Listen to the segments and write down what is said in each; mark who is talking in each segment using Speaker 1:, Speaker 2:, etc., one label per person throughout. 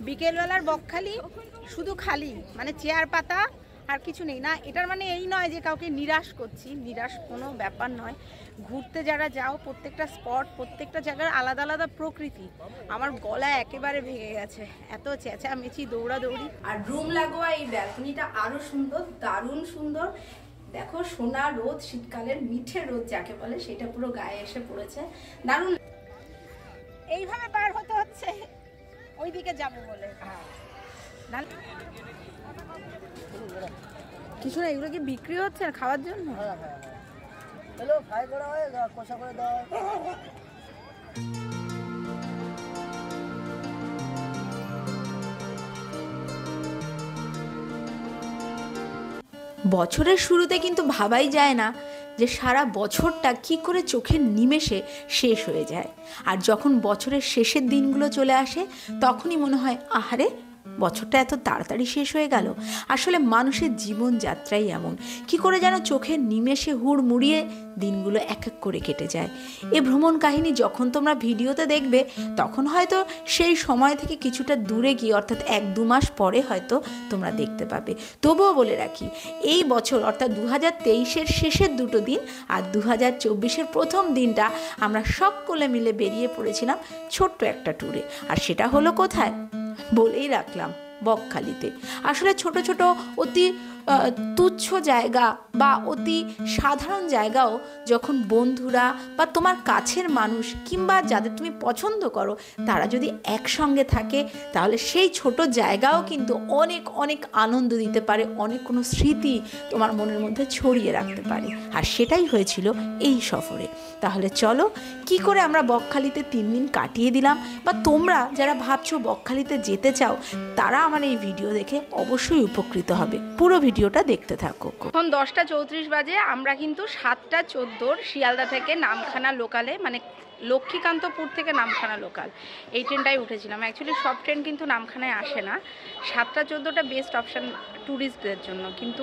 Speaker 1: বিকেলবেলার বকখালি শুধু খালি, মানে চেয়ার পাতা আর কিছু নেই না। এটার মানে এই নয় যে কাউকে নিরাশ করছি, নিরাশ কোনো ব্যাপার নয়। ঘুরতে যারা যাও, প্রত্যেকটা স্পট, প্রত্যেকটা জায়গার আলাদা আলাদা প্রকৃতি। আমার গলা একেবারে ভেঙে গেছে, এত চেঁচামেচি, দৌড়াদৌড়ি। আর রুম লাগোয়া এই ব্যালকনিটা আরও সুন্দর, দারুণ সুন্দর। দেখো সোনা রোদ, শীতকালের মিঠে রোদ যাকে বলে, সেটা পুরো গায়ে এসে পড়েছে, দারুণ। এইভাবে পার হতে হচ্ছে ওইদিকে যাবো বলে। কিছু না, এগুলো কি বিক্রি হচ্ছে না খাওয়ার জন্য? বছরের শুরুতে কিন্তু ভাবাই যায় না যে সারা বছরটা কি করে চোখের নিমেষে শেষ হয়ে যায়। আর যখন বছরের শেষের দিনগুলো চলে আসে তখনই মনে হয় আহারে বছরটা এত তাড়াতাড়ি শেষ হয়ে গেল। আসলে মানুষের জীবনযাত্রাই এমন, কি করে যেন চোখের নিমেষে হুড়মুড়িয়ে দিনগুলো এক এক করে কেটে যায়। এই ভ্রমণ কাহিনী যখন তোমরা ভিডিওতে দেখবে তখন হয়তো সেই সময় থেকে কিছুটা দূরে গিয়ে, অর্থাৎ 1-2 মাস পরে হয়তো তোমরা দেখতে পাবে। তবুও বলে রাখি, এই বছর অর্থাৎ 2023-এর শেষের 2টো দিন আর 2024-এর প্রথম দিনটা আমরা সকলে মিলে বেরিয়ে পড়েছিলাম ছোট্ট একটা ট্যুরে। আর সেটা হলো কোথায়? বলেই রাখলাম, বকখালিতে। আসলে ছোট ছোট অতি তুচ্ছ জায়গা বা অতি সাধারণ জায়গাও যখন বন্ধুরা বা তোমার কাছের মানুষ কিংবা যাদের তুমি পছন্দ করো তারা যদি একসঙ্গে থাকে, তাহলে সেই ছোট জায়গাও কিন্তু অনেক অনেক আনন্দ দিতে পারে, অনেক কোনো স্মৃতি তোমার মনের মধ্যে ছড়িয়ে রাখতে পারে। আর সেটাই হয়েছিল এই সফরে। তাহলে চলো, কি করে আমরা বকখালিতে 3 দিন কাটিয়ে দিলাম, বা তোমরা যারা ভাবছো বকখালিতে যেতে চাও তারা আমার এই ভিডিও দেখে অবশ্যই উপকৃত হবে। পুরো ভিডিওটা দেখতে থাকো। এখন 10টা 34 বাজে। আমরা কিন্তু 7টা 14 শিয়ালদা থেকে নামখানা লোকালে, মানে লক্ষ্মীকান্তপুর থেকে নামখানা লোকাল, এই ট্রেনটাই উঠেছিলাম। অ্যাকচুয়ালি সব ট্রেন কিন্তু নামখানায় আসে না। 7টা 14টা বেস্ট অপশান ট্যুরিস্টদের জন্য, কিন্তু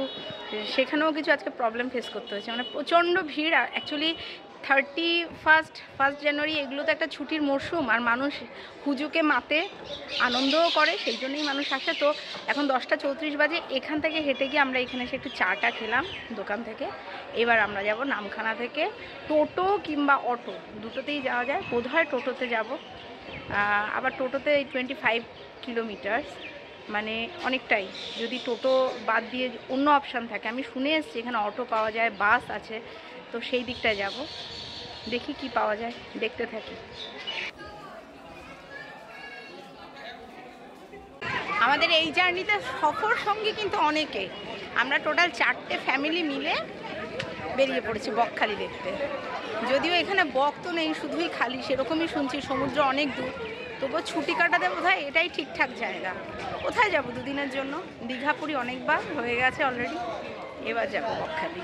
Speaker 1: সেখানেও কিছু আজকে প্রবলেম ফেস করতে হয়েছে, মানে প্রচণ্ড ভিড়। আর অ্যাকচুয়ালি 1 জানুয়ারি এগুলো তো একটা ছুটির মরশুম, আর মানুষ হুজুকে মাতে আনন্দও করে, সেই জন্যই মানুষ আসে। তো এখন 10টা 34 বাজে। এখান থেকে হেঁটে গিয়ে আমরা এখানে এসে একটু চাটা খেলাম দোকান থেকে। এবার আমরা যাব নামখানা থেকে। টোটো কিংবা অটো দুটোতেই যাওয়া যায়, বোধহয় টোটোতে যাব। আবার টোটোতে 25 কিলোমিটার, মানে অনেকটাই। যদি টোটো বাদ দিয়ে অন্য অপশান থাকে, আমি শুনে এসেছি এখানে অটো পাওয়া যায়, বাস আছে, তো সেই দিকটায় যাব। দেখি কি পাওয়া যায়, দেখতে থাকি। আমাদের এই জার্নিতে সফর সঙ্গী কিন্তু অনেকে। আমরা টোটাল 4টে ফ্যামিলি মিলে বেরিয়ে পড়েছি বকখালি দেখতে। যদিও এখানে বক তো নেই, শুধুই খালি, সেরকমই শুনছি। সমুদ্র অনেক দূর, তবুও ছুটি কাটাতে বোধহয় এটাই ঠিকঠাক জায়গা। কোথায় যাব 2 দিনের জন্য? দীঘা পুরী অনেকবার হয়ে গেছে অলরেডি, এবার যাব বকখালি।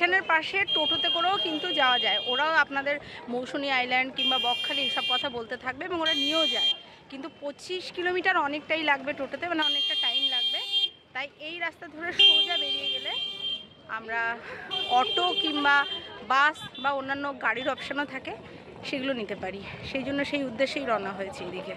Speaker 1: স্টেশনের পাশে টোটোতে করেও কিন্তু যাওয়া যায়। ওরাও আপনাদের মৌসুনী আইল্যান্ড কিংবা বকখালি এসব কথা বলতে থাকবে এবং ওরা নিয়েও যায়। কিন্তু 25 কিলোমিটার অনেকটাই লাগবে টোটোতে, মানে অনেকটা টাইম লাগবে। তাই এই রাস্তা ধরে সোজা বেরিয়ে গেলে আমরা অটো কিংবা বাস বা অন্যান্য গাড়ির অপশানও থাকে, সেগুলো নিতে পারি। সেই জন্য সেই উদ্দেশ্যেই রওনা হয়েছে এদিকে।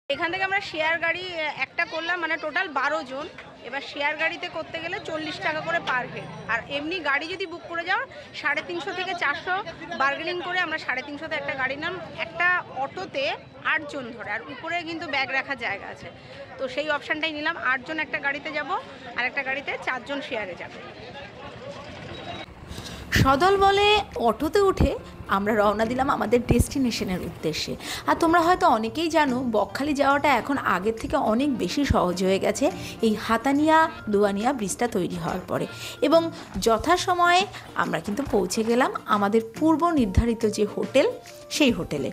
Speaker 1: এখান থেকে আমরা শেয়ার গাড়ি একটা করলাম, মানে টোটাল 12 জন। এবার শেয়ার গাড়িতে করতে গেলে 40 টাকা করে পার হেড, আর এমনি গাড়ি যদি বুক করে যাও 350 থেকে 400 বার্গেনিং করে আমরা 350-তে একটা গাড়ি নাম। একটা অটোতে 8 জন ধরে, আর উপরে কিন্তু ব্যাগ রাখার জায়গা আছে, তো সেই অপশানটাই নিলাম। 8 জন একটা গাড়িতে যাব, আর একটা গাড়িতে 4 জন শেয়ারে যাবে। সদল বলে অটোতে উঠে আমরা রওনা দিলাম আমাদের ডেস্টিনেশনের উদ্দেশ্যে। আর তোমরা হয়তো অনেকেই জানো বকখালি যাওয়াটা এখন আগের থেকে অনেক বেশি সহজ হয়ে গেছে এই হাতানিয়া দুয়ানিয়া ব্রিজটা তৈরি হওয়ার পরে, এবং যথাসময়ে আমরা কিন্তু পৌঁছে গেলাম আমাদের পূর্ব নির্ধারিত যে হোটেল, সেই হোটেলে।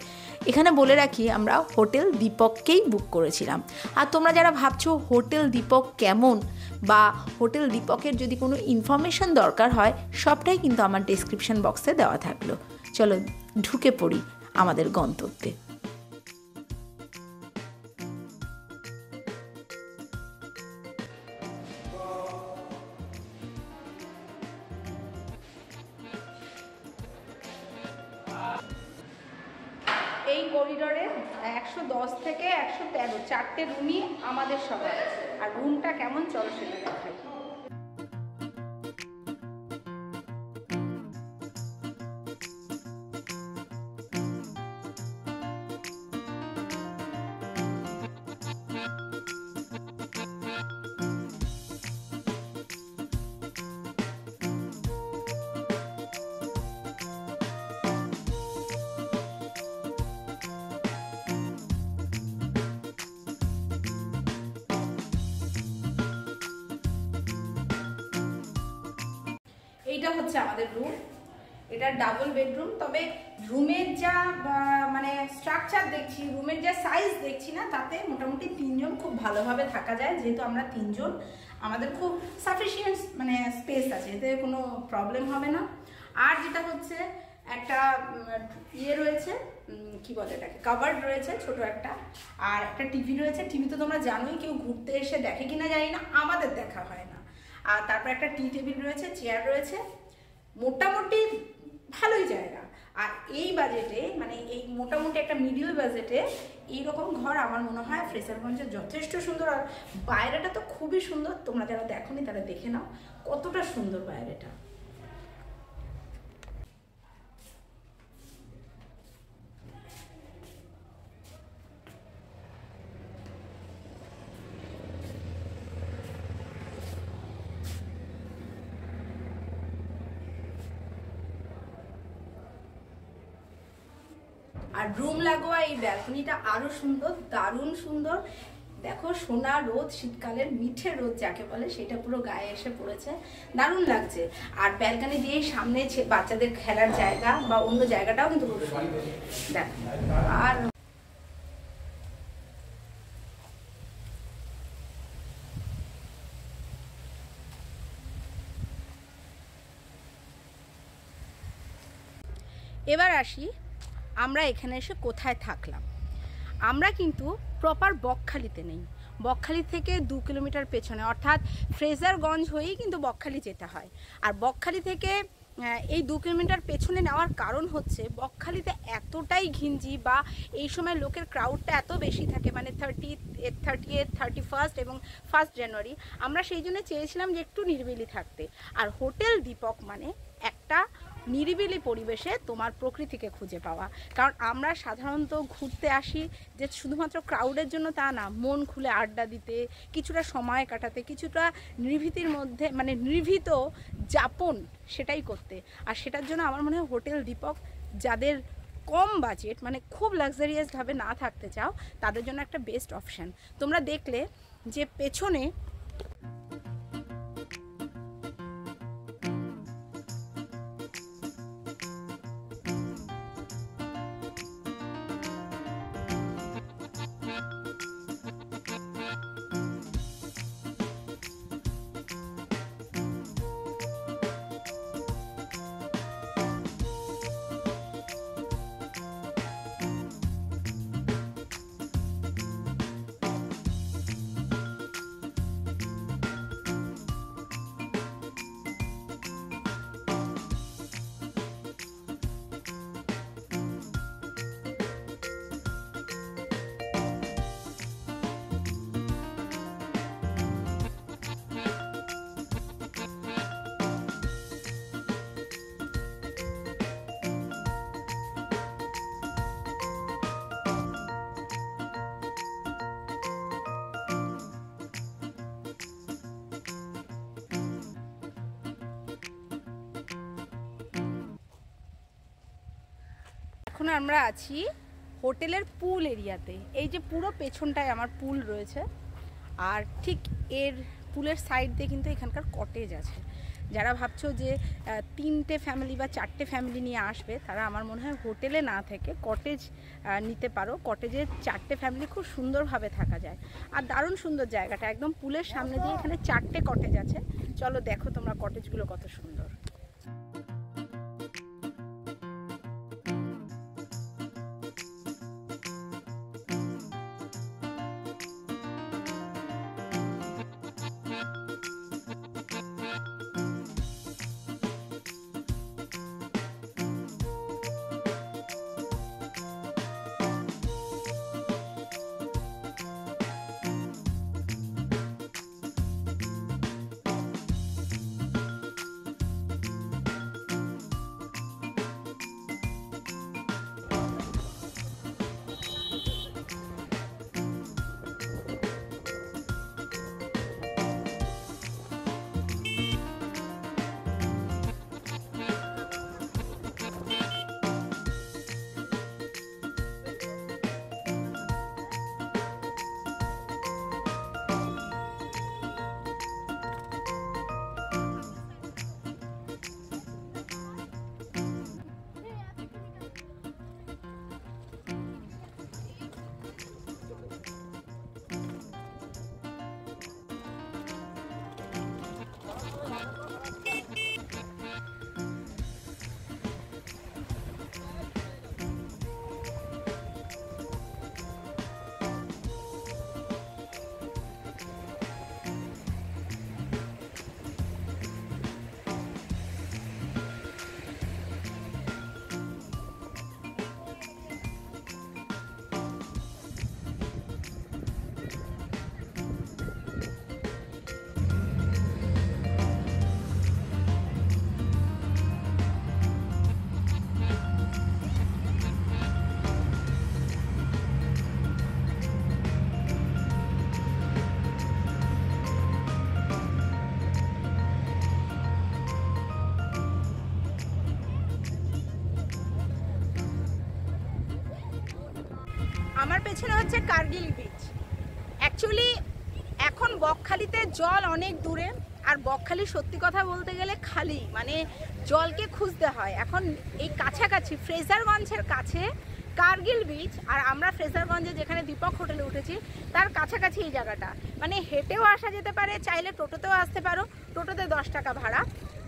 Speaker 1: এখানে বলে রাখি আমরা হোটেল দীপককেই বুক করেছিলাম। আর তোমরা যারা ভাবছো হোটেল দীপক কেমন বা হোটেল দীপকের যদি কোনো ইনফরমেশন দরকার হয়, সবটাই কিন্তু আমার ডেসক্রিপশন বক্সে দেওয়া থাকলো। চলো ঢুকে পড়ি আমাদের গন্তব্যে। এই করিডোরে 110 থেকে 113 4টে রুমই আমাদের সবার, আর রুমটা কেমন চলো সেটা দেখাই। এইটা হচ্ছে আমাদের রুম, এটা ডাবল বেডরুম। তবে রুমের যা মানে স্ট্রাকচার দেখছি, রুমের যা সাইজ দেখছি না, তাতে মোটামুটি 3 জন খুব ভালোভাবে থাকা যায়। যেহেতু আমরা 3 জন, আমাদের খুব সাফিসিয়েন্ট মানে স্পেস আছে, এতে কোনো প্রবলেম হবে না। আর যেটা হচ্ছে একটা ইয়ে রয়েছে, কি বলে এটাকে, কাভার্ড রয়েছে ছোট একটা, আর একটা টিভি রয়েছে। টিভি তো তোমরা জানোই, কেউ ঘুরতে এসে দেখে কিনা জানি না, আমাদের দেখা হয় না। আর তারপর একটা টি টেবিল রয়েছে, চেয়ার রয়েছে, মোটামুটি ভালোই জায়গা। আর এই বাজেটে, মানে এই মোটামুটি একটা মিডিয়াম বাজেটে এইরকম ঘর আমার মনে হয় ফ্রেজারগঞ্জে যথেষ্ট সুন্দর। আর বাইরেটা তো খুবই সুন্দর, তোমরা যারা দেখোনি তারা দেখে নাও কতটা সুন্দর বাইরেটা। আর রুম লাগোয়া এই ব্যালকনিটা আরো সুন্দর, দারুণ সুন্দর। দেখো সোনা রোদ, শীতকালের মিঠে রোদ যাকে বলে, সেটা পুরো গায়ে এসে পড়েছে, দারুণ লাগছে। আর ব্যালকনি দিয়ে সামনে বাচ্চাদের খেলার জায়গা বা অন্য জায়গাটাও কিন্তু খুব সুন্দর। দেখো, আর এবার আসি আমরা এখানে এসে কোথায় থাকলাম। আমরা কিন্তু প্রপার বকখালিতে নেই, বকখালি থেকে 2 কিলোমিটার পেছনে, অর্থাৎ ফ্রেজারগঞ্জ হয়েই কিন্তু বকখালি যেতে হয়। আর বকখালি থেকে এই 2 কিলোমিটার পেছনে নেওয়ার কারণ হচ্ছে বকখালিতে এতটাই ঘিঞ্জি বা এই সময় লোকের ক্রাউডটা এত বেশি থাকে, মানে 30th 31st এবং 1 জানুয়ারি। আমরা সেই জন্য চেয়েছিলাম যে একটু নিরিবিলি থাকতে। আর হোটেল দীপক মানে একটা নিরিবিলি পরিবেশে তোমার প্রকৃতিকে খুঁজে পাওয়া। কারণ আমরা সাধারণত ঘুরতে আসি যে শুধুমাত্র ক্রাউডের জন্য তা না, মন খুলে আড্ডা দিতে, কিছুটা সময় কাটাতে, কিছুটা নির্ভীতির মধ্যে মানে নির্ভীত যাপন সেটাই করতে। আর সেটার জন্য আমার মনে হয় হোটেল দীপক, যাদের কম বাজেট মানে খুব লাক্সারিয়াসভাবে না থাকতে চাও, তাদের জন্য একটা বেস্ট অপশান। তোমরা দেখলে যে পেছনে এখন আমরা আছি হোটেলের পুল এরিয়াতে। এই যে পুরো পেছনটায় আমার পুল রয়েছে, আর ঠিক এর পুলের সাইড দিয়ে কিন্তু এখানকার কটেজ আছে। যারা ভাবছো যে 3টে ফ্যামিলি বা 4টে ফ্যামিলি নিয়ে আসবে, তারা আমার মনে হয় হোটেলে না থেকে কটেজ নিতে পারো। কটেজে 4টে ফ্যামিলি খুব সুন্দরভাবে থাকা যায়, আর দারুণ সুন্দর জায়গাটা, একদম পুলের সামনে দিয়ে এখানে 4টে কটেজ আছে। চলো দেখো তোমরা কটেজগুলো কত সুন্দর। আমার পেছনে হচ্ছে কার্গিল বিচ। অ্যাকচুয়ালি এখন বকখালিতে জল অনেক দূরে, আর বকখালি সত্যি কথা বলতে গেলে খালি, মানে জলকে খুঁজতে হয়। এখন এই কাছাকাছি ফ্রেজারগঞ্জের কাছে কার্গিল বিচ, আর আমরা ফ্রেজারগঞ্জে যেখানে দীপক হোটেলে উঠেছি তার কাছাকাছি এই জায়গাটা। মানে হেঁটেও আসা যেতে পারে, চাইলে টোটোতেও আসতে পারো, টোটোতে 10 টাকা ভাড়া।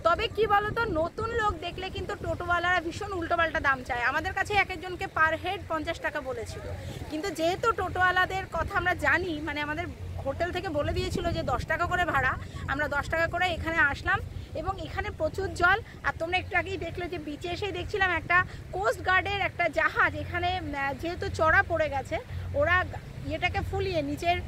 Speaker 1: তবে কি বলতো, নতুন লোক দেখলে কিন্তু টোটোওয়ালারা ভীষণ উল্টোপাল্টা দাম চায়। আমাদের কাছে এক একজনকে পার হেড 50 টাকা বলেছিল, কিন্তু যেহেতু টোটোওয়ালাদের কথা আমরা জানি, মানে আমাদের হোটেল থেকে বলে দিয়েছিল যে 10 টাকা করে ভাড়া, আমরা 10 টাকা করে এখানে আসলাম। এবং এখানে প্রচুর জল, আর তোমরা একটু আগেই দেখলে যে বিচে এসেই দেখছিলাম একটা কোস্ট গার্ডের একটা জাহাজ এখানে, যেহেতু চড়া পড়ে গেছে, ওরা ইয়েটাকে ফুলিয়ে নিচের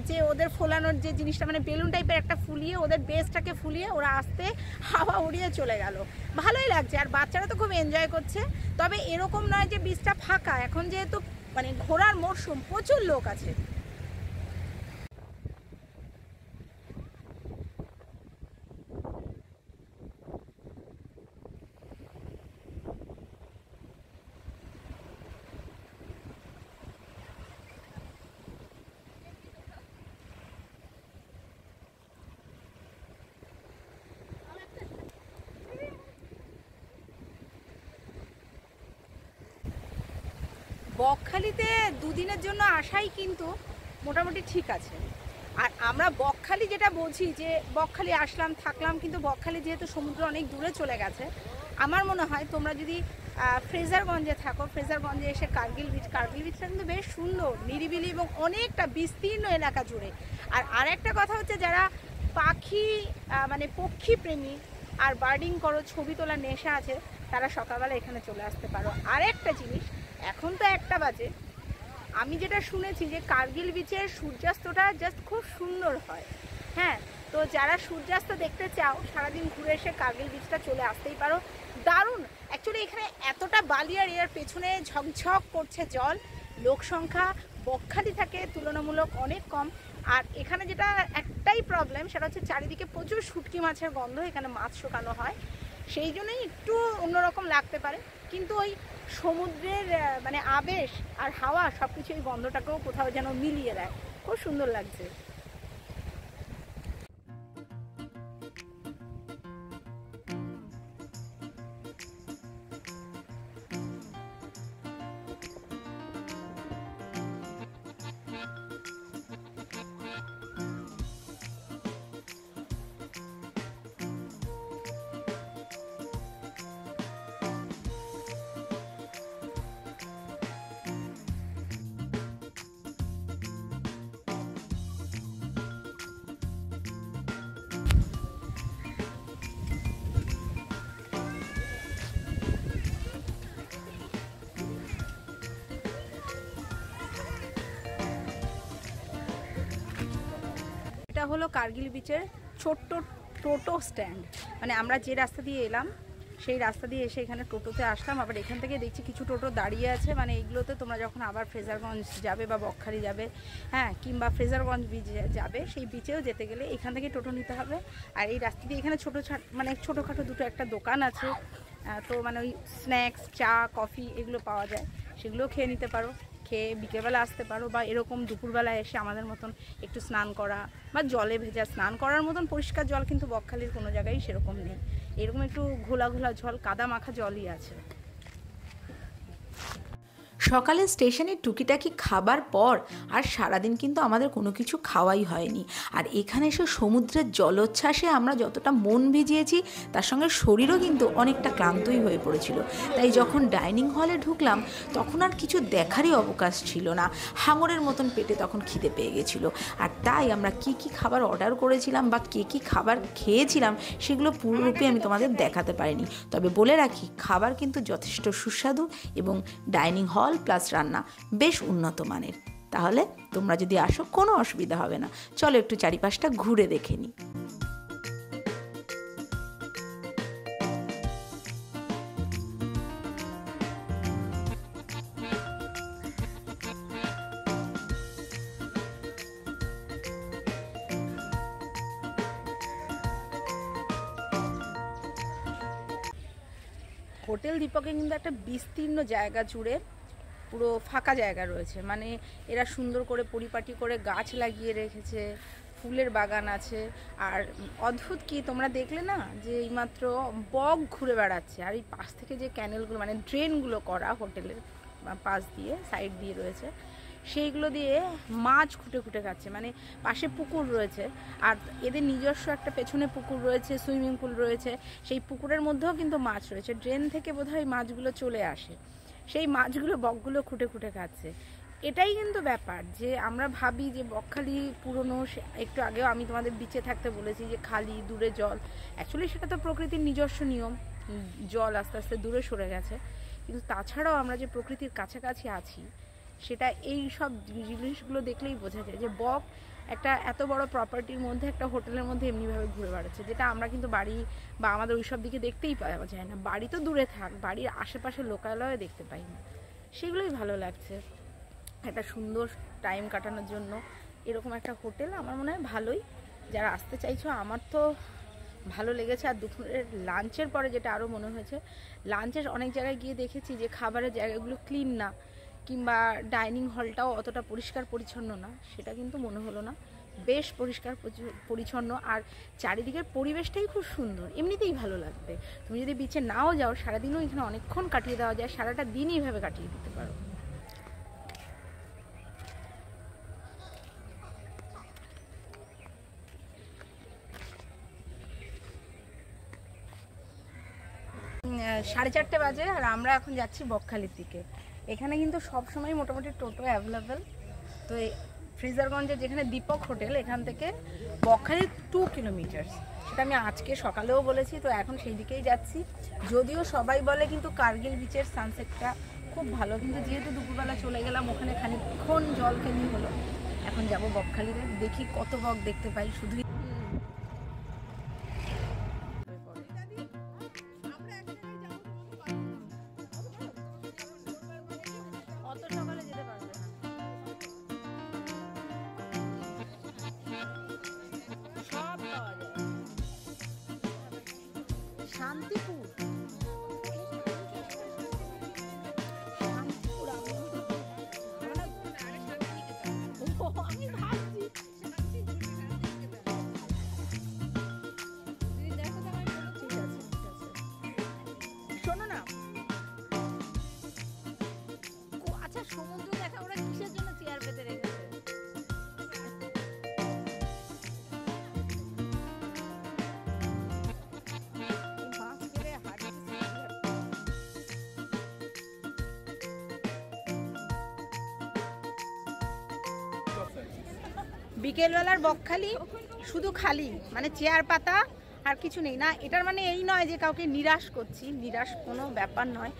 Speaker 1: যে ওদের ফোলানোর যে জিনিসটা, মানে বেলুন টাইপের একটা ফুলিয়ে, ওদের বেসটাকে ফুলিয়ে ওরা আস্তে হাওয়া উড়িয়ে চলে গেল। ভালোই লাগছে, আর বাচ্চারা তো খুব এনজয় করছে। তবে এরকম নয় যে বিচটা ফাঁকা, এখন যেহেতু মানে ঘোরার মরশুম, প্রচুর লোক আছে। বকখালিতে দুদিনের জন্য আসাই কিন্তু মোটামুটি ঠিক আছে। আর আমরা বকখালি যেটা বুঝি যে বকখালি আসলাম থাকলাম, কিন্তু বকখালি যেহেতু সমুদ্র অনেক দূরে চলে গেছে, আমার মনে হয় তোমরা যদি ফ্রেজারগঞ্জে থাকো, ফ্রেজারগঞ্জে এসে কার্গিল বিচটা কিন্তু বেশ সুন্দর, নিরিবিলি এবং অনেকটা বিস্তীর্ণ এলাকা জুড়ে। আর আরেকটা কথা হচ্ছে, যারা পাখি মানে পক্ষী প্রেমী আর বার্ডিং করো, ছবি তোলার নেশা আছে, তারা সকালবেলা এখানে চলে আসতে পারো। আরেকটা জিনিস, এখন তো 1টা বাজে, আমি যেটা শুনেছি যে কার্গিল বিচের সূর্যাস্তটা জাস্ট খুব সুন্দর হয়। হ্যাঁ, তো যারা সূর্যাস্ত দেখতে চাও, সারাদিন ঘুরে এসে কার্গিল বিচটা চলে আসতেই পারো। দারুণ। অ্যাকচুয়ালি এখানে এতটা বালি আর এর পেছনে ঝকঝক করছে জল, লোক সংখ্যা বকখালি থাকে তুলনামূলক অনেক কম। আর এখানে যেটা একটাই প্রবলেম, সেটা হচ্ছে চারিদিকে প্রচুর শুটকি মাছের গন্ধ, এখানে মাছ শুকানো হয়, সেই জন্যই একটু অন্যরকম লাগতে পারে। কিন্তু ওই সমুদ্রের মানে আবেশ আর হাওয়া সব কিছু এই গন্ধটাকেও কোথাও যেন মিলিয়ে দেয়, খুব সুন্দর লাগছে। এটা হলো কার্গিল বিচের ছোট্ট টোটো স্ট্যান্ড। মানে আমরা যে রাস্তা দিয়ে এলাম সেই রাস্তা দিয়ে এসে এখানে টোটোতে আসলাম, আবার এখান থেকে দেখছি কিছু টোটো দাঁড়িয়ে আছে। মানে এইগুলোতে তোমরা যখন আবার ফ্রেজারগঞ্জ যাবে বা বকখালি যাবে, হ্যাঁ, কিংবা ফ্রেজারগঞ্জ বিচ যাবে, সেই বিচেও যেতে গেলে এখান থেকে টোটো নিতে হবে। আর এই রাস্তা দিয়ে এখানে মানে ছোটোখাটো দুটো একটা দোকান আছে, তো মানে ওই স্ন্যাক্স, চা, কফি এগুলো পাওয়া যায়, সেগুলোও খেয়ে নিতে পারো। খেয়ে বিকেলবেলা আসতে পারো, বা এরকম দুপুরবেলায় এসে আমাদের মতন একটু স্নান করা বা জলে ভেজা স্নান করার মতন পরিষ্কার জল কিন্তু বকখালির কোনো জায়গায় সেরকম নেই। এরকম একটু ঘোলা ঘোলা জল, কাদা মাখা জলই আছে। সকালে স্টেশনে টুকিটাকি খাবার পর আর সারাদিন কিন্তু আমাদের কোনো কিছু খাওয়াই হয়নি। আর এখানে এসে সমুদ্রের জলোচ্ছ্বাসে আমরা যতটা মন ভিজিয়েছি, তার সঙ্গে শরীরও কিন্তু অনেকটা ক্লান্তই হয়ে পড়েছিল। তাই যখন ডাইনিং হলে ঢুকলাম তখন আর কিছু দেখারই অবকাশ ছিল না, হাঙরের মতন পেটে তখন খিদে পেয়ে গেছিলো। আর তাই আমরা কি কি খাবার অর্ডার করেছিলাম বা কে কী খাবার খেয়েছিলাম সেগুলো পুরোরূপে আমি তোমাদের দেখাতে পারিনি। তবে বলে রাখি, খাবার কিন্তু যথেষ্ট সুস্বাদু এবং ডাইনিং হল প্লাস রান্না বেশ উন্নত মানের। তাহলে তোমরা যদি আসো কোনো অসুবিধা হবে না। চলো একটু চারিপাশটা ঘুরে দেখে নিই। হোটেল দীপকে কিন্তু একটা বিস্তীর্ণ জায়গা জুড়ে পুরো ফাঁকা জায়গা রয়েছে। মানে এরা সুন্দর করে পরিপাটি করে গাছ লাগিয়ে রেখেছে, ফুলের বাগান আছে। আর অদ্ভুত কি, তোমরা দেখলে না যে এইমাত্র বক ঘুরে বেড়াচ্ছে। আর এই পাশ থেকে যে ক্যানেলগুলো মানে ড্রেনগুলো করা হোটেলের পাশ দিয়ে সাইড দিয়ে রয়েছে, সেইগুলো দিয়ে মাছ খুঁটে খুঁটে খাচ্ছে। মানে পাশে পুকুর রয়েছে, আর এদের নিজস্ব একটা পেছনে পুকুর রয়েছে, সুইমিং পুল রয়েছে। সেই পুকুরের মধ্যেও কিন্তু মাছ রয়েছে। ড্রেন থেকে বোধহয় মাছগুলো চলে আসে, সেই মাছগুলো বকগুলো খুঁটে খুঁটে খাচ্ছে। এটাই কিন্তু ব্যাপার যে আমরা ভাবি যে বকখালি পুরনো, একটু আগেও আমি তোমাদের বিচে থাকতে বলেছি যে খালি দূরে জল। অ্যাকচুয়ালি সেটা তো প্রকৃতির নিজস্ব নিয়ম, জল আস্তে আস্তে দূরে সরে গেছে। কিন্তু তাছাড়াও আমরা যে প্রকৃতির কাছাকাছি আছি, সেটা এই সব জিনিসগুলো দেখলেই বোঝা যায় যে বক একটা এত বড় প্রপার্টির মধ্যে, একটা হোটেলের মধ্যে এমনিভাবে ঘুরে বেড়াচ্ছে, যেটা আমরা কিন্তু বাড়ি বা আমাদের ওই সব দিকে দেখতেই পাওয়া যায় না। বাড়ি তো দূরে থাক, বাড়ির আশেপাশে লোকালয়ে দেখতে পাই না। সেগুলোই ভালো লাগছে। একটা সুন্দর টাইম কাটানোর জন্য এরকম একটা হোটেল আমার মনে হয় ভালোই। যারা আসতে চাইছো, আমার তো ভালো লেগেছে। আর দুপুরের লাঞ্চের পরে যেটা আরও মনে হয়েছে, লাঞ্চের অনেক জায়গায় গিয়ে দেখেছি যে খাবারের জায়গাগুলো ক্লিন না, কিংবা ডাইনিং হলটাও অতটা পরিষ্কার পরিচ্ছন্ন না। সেটা কিন্তু মনে হলো না, বেশ পরিষ্কার পরিচ্ছন্ন। আর চারিদিকের পরিবেশটাই খুব সুন্দর, এমনিতেই ভালো লাগবে। তুমি যদি বিচে নাও যাও, সারাদিনও এখানে অনেকক্ষণ কাটিয়ে দেওয়া যায়, সারাটা দিন এইভাবে কাটিয়ে দিতে পারো। সাড়ে 4টে বাজে, আর আমরা এখন যাচ্ছি বকখালির দিকে। এখানে কিন্তু সবসময় মোটামুটি টোটো অ্যাভেলেবেল। তো ফ্রেজারগঞ্জের যেখানে দীপক হোটেল, এখান থেকে বকখালি 2 কিলোমিটার, সেটা আমি আজকে সকালেও বলেছি। তো এখন সেই দিকেই যাচ্ছি। যদিও সবাই বলে কিন্তু কার্গিল বিচের সানসেটটা খুব ভালো, কিন্তু যেহেতু দুপুরবেলা চলে গেলাম ওখানে, খানিকক্ষণ জল খেলি হলো। এখন যাব বকখালিতে, দেখি কত বক দেখতে পাই। শুধুই শান্তিপুর
Speaker 2: বিকেলবেলার বকখালি শুধু খালি, মানে চেয়ার পাতা আর কিছু নেই না। এটার মানে এই নয় যে কাউকে নিরাশ করছি, নিরাশ কোনো ব্যাপার নয়।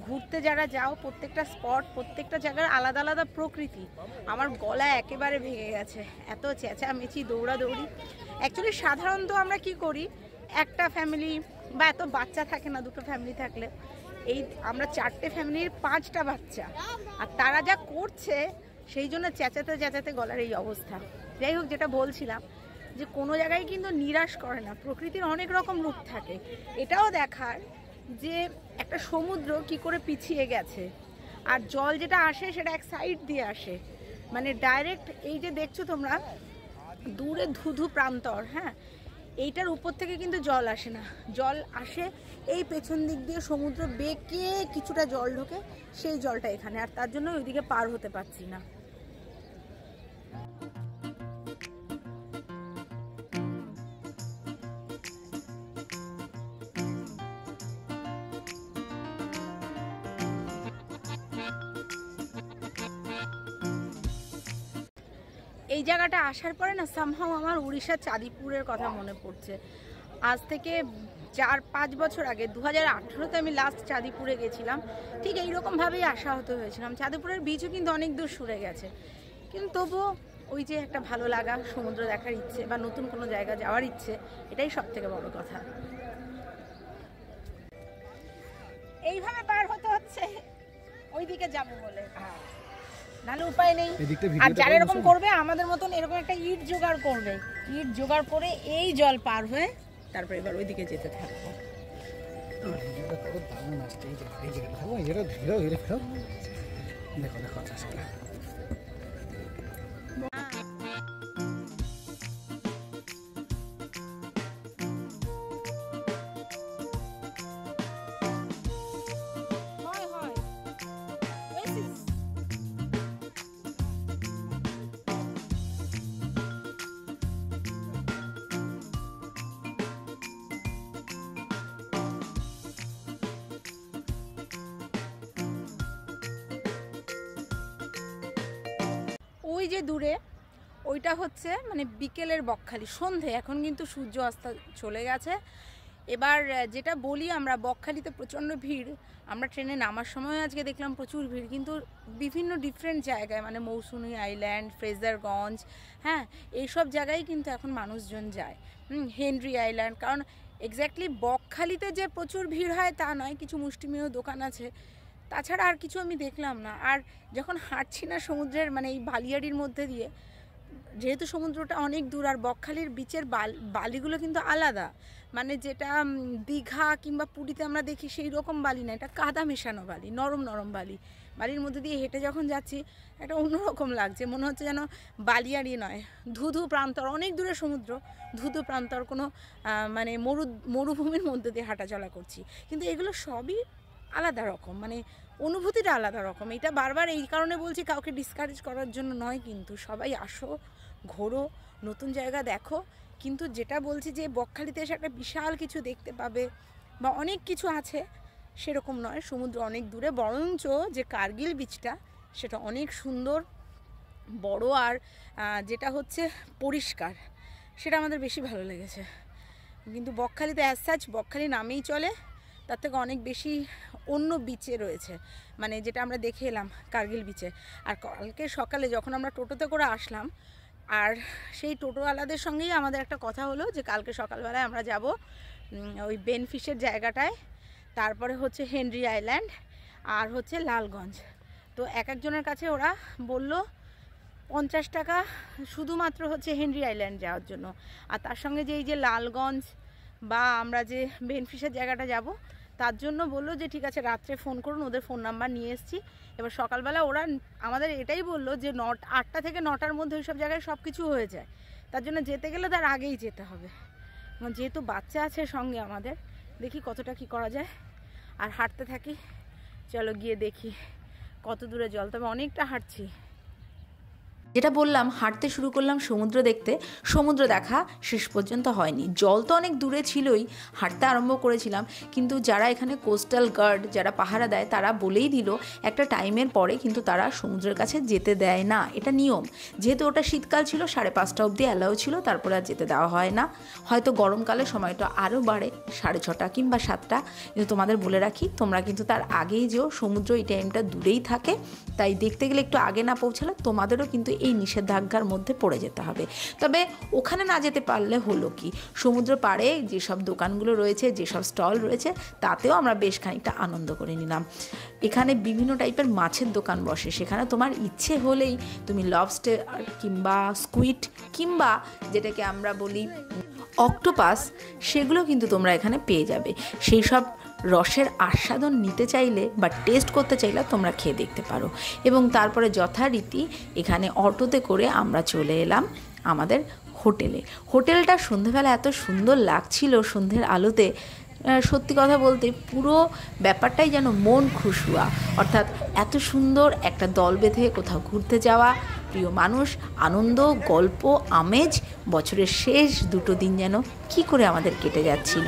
Speaker 2: ঘুরতে যারা যাও, প্রত্যেকটা স্পট, প্রত্যেকটা জায়গার আলাদা আলাদা প্রকৃতি। আমার গলা একেবারে ভেঙে গেছে, এত চেঁচামেচি, দৌড়াদৌড়ি। অ্যাকচুয়ালি সাধারণত আমরা কি করি, একটা ফ্যামিলি বা এত বাচ্চা থাকে না, দুটো ফ্যামিলি থাকলে, এই আমরা 4টে ফ্যামিলির 5টা বাচ্চা, আর তারা যা করছে সেই জন্য চেঁচাতে চেঁচাতে গলার এই অবস্থা। যাই হোক, যেটা বলছিলাম যে কোনো জায়গায় কিন্তু নিরাশ করে না, প্রকৃতির অনেক রকম রূপ থাকে। এটাও দেখার যে একটা সমুদ্র কি করে পিছিয়ে গেছে, আর জল যেটা আসে সেটা এক সাইড দিয়ে আসে, মানে ডাইরেক্ট এই যে দেখছো তোমরা দূরে ধুধু প্রান্তর, হ্যাঁ, এইটার উপর থেকে কিন্তু জল আসে না, জল আসে এই পেছন দিক দিয়ে, সমুদ্র বেঁকে কিছুটা জল ঢোকে, সেই জলটা এখানে, আর তার জন্য ওইদিকে পার হতে পারছি না। এই জায়গাটা আসার পরে না সামহাও আমার উড়িষ্যার চাঁদিপুরের কথা মনে পড়ছে। আজ থেকে 4-5 বছর আগে 2018-তে আমি লাস্ট চাঁদিপুরে গেছিলাম, ঠিক এইরকমভাবেই আশাহত হয়েছিলাম। চাঁদিপুরের বিচও কিন্তু অনেক দূর সরে গেছে, কিন্তু তবুও ওই যে একটা ভালো লাগা, সমুদ্র দেখার ইচ্ছে বা নতুন কোনো জায়গা যাওয়ার ইচ্ছে, এটাই সব থেকে বড় কথা। এইভাবে পার হতে হচ্ছে ওইদিকে যাবো বলে, নাহলে উপায় নেই। আর যারা এরকম করবে আমাদের মতন, এরকম একটা ইট জোগাড় করবে, ইট জোগাড় করে এই জল পার হয়ে তারপরে এবার ওইদিকে যেতে থাকবো। ওই যে দূরে ওইটা হচ্ছে মানে বিকেলের বকখালি, সন্ধে, এখন কিন্তু সূর্য অস্ত চলে গেছে। এবার যেটা বলি, আমরা বকখালিতে প্রচণ্ড ভিড়, আমরা ট্রেনে নামার সময় আজকে দেখলাম প্রচুর ভিড়, কিন্তু বিভিন্ন ডিফারেন্ট জায়গায়, মানে মৌসুমী আইল্যান্ড, ফ্রেজারগঞ্জ, হ্যাঁ, এইসব জায়গায় কিন্তু এখন মানুষজন যায়। হেনরি আইল্যান্ড, কারণ এক্স্যাক্টলি বকখালিতে যে প্রচুর ভিড় হয় তা নয়, কিছু মুষ্টিমেয় দোকান আছে, তাছাড়া আর কিছু আমি দেখলাম না। আর যখন হাঁটছি না সমুদ্রের মানে এই বালিয়াড়ির মধ্যে দিয়ে, যেহেতু সমুদ্রটা অনেক দূর, আর বকখালির বিচের বালিগুলো কিন্তু আলাদা, মানে যেটা দীঘা কিংবা পুরীতে আমরা দেখি সেই রকম বালি না, এটা কাদা মেশানো বালি, নরম নরম বালি। বালির মধ্যে দিয়ে হেঁটে যখন যাচ্ছি একটা অন্যরকম লাগছে, মনে হচ্ছে যেন বালিয়াড়ি নয়, ধুধু প্রান্তর, অনেক দূরে সমুদ্র, ধুধু প্রান্তর, কোনো মানে মরুভূমির মধ্যে দিয়ে হাঁটাচলা করছি। কিন্তু এগুলো সবই আলাদা রকম, মানে অনুভূতিটা আলাদা রকম। এটা বারবার এই কারণে বলছি, কাউকে ডিসকারেজ করার জন্য নয়, কিন্তু সবাই আসো, ঘোরো, নতুন জায়গা দেখো। কিন্তু যেটা বলছি যে বকখালিতে এসে একটা বিশাল কিছু দেখতে পাবে বা অনেক কিছু আছে, সেরকম নয়। সমুদ্র অনেক দূরে, বরঞ্চ যে কার্গিল বিচটা সেটা অনেক সুন্দর, বড়, আর যেটা হচ্ছে পরিষ্কার, সেটা আমাদের বেশি ভালো লেগেছে। কিন্তু বকখালিতে অ্যাজ সাচ বকখালি নামেই চলে, তার থেকে অনেক বেশি অন্য বিচে রয়েছে, মানে যেটা আমরা দেখে এলাম কার্গিল বিচে। আর কালকে সকালে যখন আমরা টোটোতে করে আসলাম, আর সেই টোটোওয়ালাদের সঙ্গেই আমাদের একটা কথা হলো যে কালকে সকালবেলায় আমরা যাব ওই বেনফিশের জায়গাটায়, তারপরে হচ্ছে হেনরি আইল্যান্ড, আর হচ্ছে লালগঞ্জ। তো এক একজনের কাছে ওরা বলল 50 টাকা শুধুমাত্র হচ্ছে হেনরি আইল্যান্ড যাওয়ার জন্য, আর তার সঙ্গে যে এই যে লালগঞ্জ বা আমরা যে বেনফিশের জায়গাটা যাব তার জন্য বললো যে ঠিক আছে রাত্রে ফোন করুন, ওদের ফোন নাম্বার নিয়ে এসেছি। এবার সকালবেলা ওরা আমাদের এটাই বললো যে 8টা থেকে 9টার মধ্যে ওই সব জায়গায় সব কিছু হয়ে যায়, তার জন্য যেতে গেলে তার আগেই যেতে হবে। যেহেতু বাচ্চা আছে সঙ্গে আমাদের, দেখি কতটা কি করা যায়। আর হাঁটতে থাকি, চলো গিয়ে দেখি কত দূরে জল, তবে অনেকটা হাঁটছি।
Speaker 1: যেটা বললাম, হাঁটতে শুরু করলাম সমুদ্র দেখতে। সমুদ্র দেখা শেষ পর্যন্ত হয়নি, জল তো অনেক দূরে ছিলই, হাঁটতে আরম্ভ করেছিলাম। কিন্তু যারা এখানে কোস্টাল গার্ড, যারা পাহারা দেয়, তারা বলেই দিল একটা টাইমের পরে কিন্তু তারা সমুদ্রের কাছে যেতে দেয় না, এটা নিয়ম। যেহেতু ওটা শীতকাল ছিল, 5:30 অবধি অ্যালাউ ছিল, তারপরে আর যেতে দেওয়া হয় না। হয়তো গরমকালে সময়টা আরও বাড়ে, 6:30 কিংবা 7টা। কিন্তু তোমাদের বলে রাখি, তোমরা কিন্তু তার আগেই যেও, সমুদ্র এই টাইমটা দূরেই থাকে, তাই দেখতে গেলে একটু আগে না পৌঁছালে তোমাদেরও কিন্তু এই নিষেধাজ্ঞার মধ্যে পড়ে যেতে হবে। তবে ওখানে না যেতে পারলে হলো কি, সমুদ্র পাড়ে যেসব দোকানগুলো রয়েছে, যেসব স্টল রয়েছে, তাতেও আমরা বেশ খানিকটা আনন্দ করে নিলাম। এখানে বিভিন্ন টাইপের মাছের দোকান বসে, সেখানে তোমার ইচ্ছে হলেই তুমি লবস্টার কিংবা স্কুইড কিংবা যেটাকে আমরা বলি অক্টোপাস, সেগুলো কিন্তু তোমরা এখানে পেয়ে যাবে। সেই সব রসের আস্বাদন নিতে চাইলে বা টেস্ট করতে চাইলে তোমরা খেয়ে দেখতে পারো। এবং তারপরে যথারীতি এখানে অটোতে করে আমরা চলে এলাম আমাদের হোটেলে। হোটেলটা সন্ধেবেলা এত সুন্দর লাগছিল সন্ধ্যের আলোতে, সত্যি কথা বলতে পুরো ব্যাপারটাই যেন মন খুশুয়া। অর্থাৎ এত সুন্দর একটা দল বেঁধে কোথাও ঘুরতে যাওয়া, প্রিয় মানুষ, আনন্দ, গল্প, আমেজ, বছরের শেষ 2টো দিন যেন কি করে আমাদের কেটে যাচ্ছিল।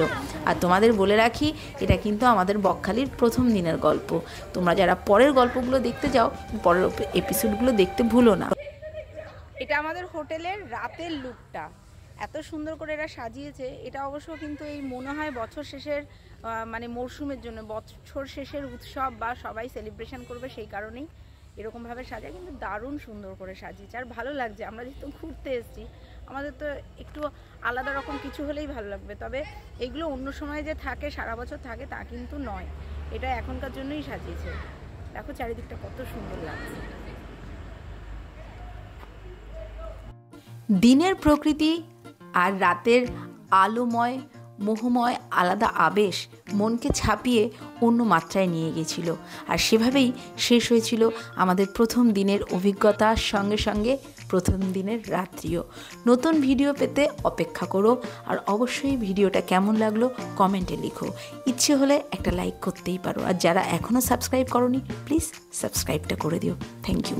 Speaker 1: আর তোমাদের বলে রাখি, এটা কিন্তু আমাদের বকখালির প্রথম দিনের গল্প। তোমরা যারা পরের গল্পগুলো দেখতে যাও, পরের এপিসোডগুলো দেখতে ভুলো না।
Speaker 2: এটা আমাদের হোটেলের রাতের লুকটা, এত সুন্দর করে এরা সাজিয়েছে। এটা অবশ্য কিন্তু এই মনে হয় বছর শেষের মানে মরশুমের জন্য, বছর শেষের উৎসব বা সবাই সেলিব্রেশন করবে, সেই কারণেই এরকমভাবে সাজায়। কিন্তু দারুণ সুন্দর করে সাজিয়েছে, আর ভালো লাগছে। আমরা যেহেতু ঘুরতে এসেছি, আমাদের তো একটু আলাদা রকম কিছু হলেই ভালো লাগবে। তবে এগুলো অন্য সময় যে থাকে, সারা বছর থাকে তা কিন্তু নয়, এটা এখনকার জন্যই সাজিয়েছে। দেখো চারিদিকটা কত সুন্দর লাগছে।
Speaker 1: দিনের প্রকৃতি আর রাতের আলোময় মোহময় আলাদা আবেশ মনকে ছাপিয়ে অন্য মাত্রায় নিয়ে গেছিল। আর সেভাবেই শেষ হয়েছিল আমাদের প্রথম দিনের অভিজ্ঞতার সঙ্গে সঙ্গে প্রথম দিনের রাত্রিও। নতুন ভিডিও পেতে অপেক্ষা করো, আর অবশ্যই ভিডিওটা কেমন লাগলো কমেন্টে লিখো। ইচ্ছে হলে একটা লাইক করতেই পারো, আর যারা এখনও সাবস্ক্রাইব করোনি প্লিজ সাবস্ক্রাইবটা করে দিও। Thank you.